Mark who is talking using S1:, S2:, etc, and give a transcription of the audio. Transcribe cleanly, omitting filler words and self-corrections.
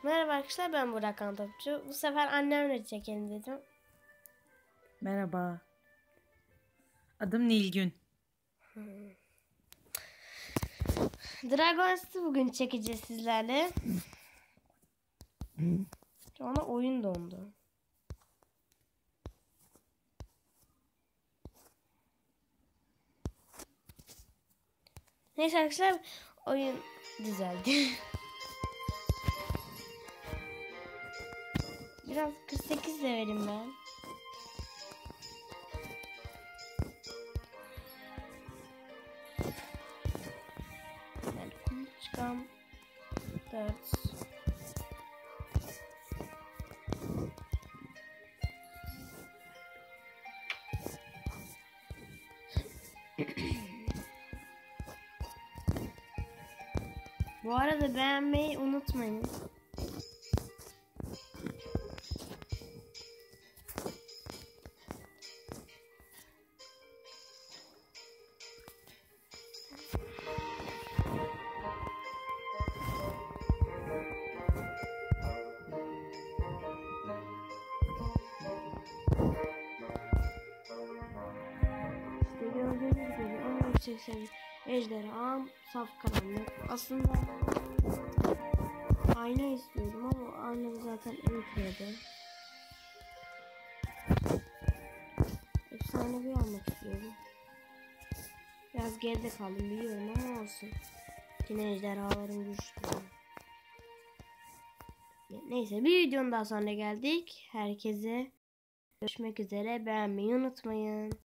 S1: Merhaba arkadaşlar, ben Burak Antopçu. Bu sefer annemle çekelim dedim.
S2: Merhaba. Adım Nilgün.
S1: Dragon City bugün çekeceğiz sizlerle. Şu anda oyun dondu. Neyse arkadaşlar, oyun düzeldi. Biraz 48 de verim ben. Yani kuluçkam 4. Bu arada beğenmeyi unutmayın. İşte gördüğünüz gibi 1080 ejderham saf karanlık. Aslında ayna istiyordum ama ayna zaten ülkede. Efsanevi almak istiyorum. Biraz geride kaldım biliyorum ama olsun. Yine ejderhaların güçlü. Neyse, bir videonun daha sonuna geldik. Herkese görüşmek üzere. Beğenmeyi unutmayın.